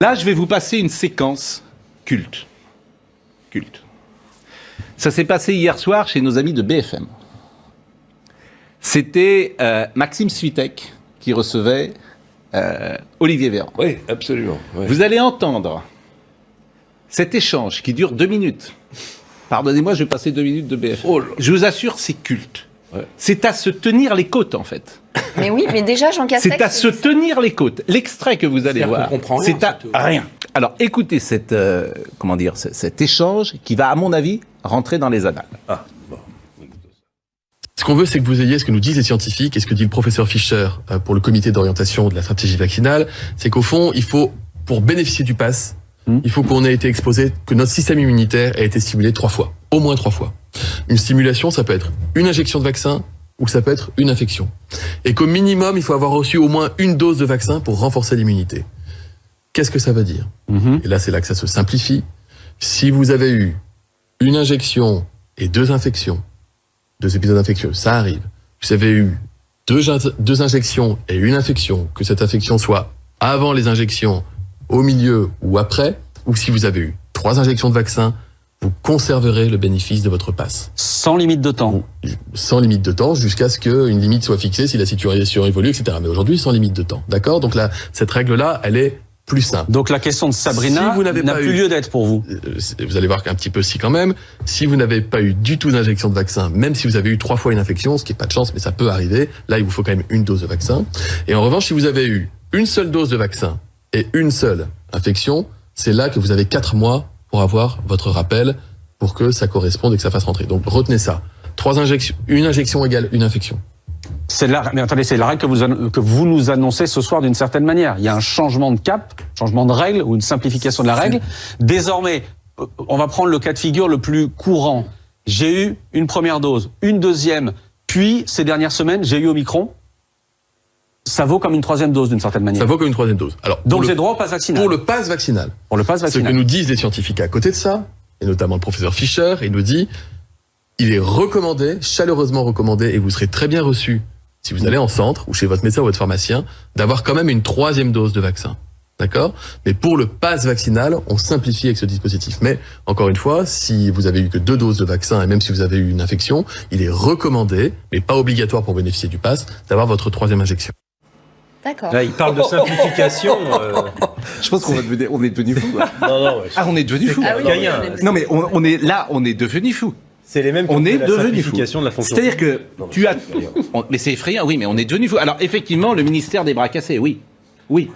Là, je vais vous passer une séquence culte. Ça s'est passé hier soir chez nos amis de BFM. C'était Maxime Svitek qui recevait Olivier Véran. Oui, absolument. Ouais. Vous allez entendre cet échange qui dure 2 minutes. Pardonnez-moi, je vais passer 2 minutes de BFM. Oh là. Je vous assure, c'est culte. Ouais. C'est à se tenir les côtes, en fait. Mais oui, mais déjà, Jean Castex... C'est à se tenir les côtes. L'extrait que vous allez C'est-à-dire voir, qu'on comprend rien, c'est à surtout. rien. Alors, écoutez cet échange qui va, à mon avis, rentrer dans les annales. Ah, bon. Ce qu'on veut, c'est que vous ayez ce que nous disent les scientifiques et ce que dit le professeur Fischer pour le comité d'orientation de la stratégie vaccinale, c'est qu'au fond, il faut, pour bénéficier du pass, il faut qu'on ait été exposé, que notre système immunitaire ait été stimulé 3 fois, au moins 3 fois. Une stimulation, ça peut être une injection de vaccin ou ça peut être une infection. Et qu'au minimum, il faut avoir reçu au moins une dose de vaccin pour renforcer l'immunité. Qu'est-ce que ça veut dire ? Et là, c'est là que ça se simplifie. Si vous avez eu une injection et 2 infections, 2 épisodes infectieux, ça arrive. Vous avez eu 2 injections et une infection, que cette infection soit avant les injections, au milieu ou après, ou si vous avez eu 3 injections de vaccin, vous conserverez le bénéfice de votre passe. Sans limite de temps. Sans limite de temps, jusqu'à ce qu'une limite soit fixée, si la situation évolue, etc. Mais aujourd'hui, sans limite de temps. D'accord ? Donc là, cette règle-là, elle est plus simple. Donc la question de Sabrina Si vous n'avez n'a pas plus eu- lieu d'être pour vous. Vous allez voir qu'un petit peu si quand même, si vous n'avez pas eu du tout d'injection de vaccin, même si vous avez eu 3 fois une infection, ce qui est pas de chance, mais ça peut arriver, là, il vous faut quand même une dose de vaccin. Et en revanche, si vous avez eu une seule dose de vaccin et une seule infection, c'est là que vous avez 4 mois pour avoir votre rappel, pour que ça corresponde et que ça fasse rentrer. Donc retenez ça. 3 injections, une injection égale une infection. Mais attendez, c'est la règle que vous nous annoncez ce soir d'une certaine manière. Il y a un changement de cap, changement de règle ou une simplification de la règle. Désormais, on va prendre le cas de figure le plus courant. J'ai eu une première dose, une deuxième, puis ces dernières semaines, j'ai eu Omicron. Ça vaut comme une 3e dose d'une certaine manière. Ça vaut comme une 3e dose. Alors, Donc pour j'ai le, droit au pass vaccinal. pour le pass vaccinal, Pour le pass ce que vaccinal. nous disent les scientifiques à côté de ça, et notamment le professeur Fischer, il nous dit, il est recommandé, chaleureusement recommandé, et vous serez très bien reçu, si vous allez en centre, ou chez votre médecin ou votre pharmacien, d'avoir quand même une 3e dose de vaccin. D'accord ? Mais pour le pass vaccinal, on simplifie avec ce dispositif. Mais, encore une fois, si vous avez eu que 2 doses de vaccin, et même si vous avez eu une infection, il est recommandé, mais pas obligatoire pour bénéficier du pass, d'avoir votre 3e injection. D'accord. Là, il parle de simplification. Je pense qu'on est devenu fou. Non, ouais. Ah, on est devenu fou. Ah oui, Caïn. Non, mais on est devenu fou. C'est les mêmes qui On ont est fait la devenu fou. simplification de la fonction. C'est-à-dire que Non, tu as... c'est effrayant. Mais c'est effrayant, oui, mais on est devenu fou. Alors, effectivement, le ministère des bras cassés, oui. Oui.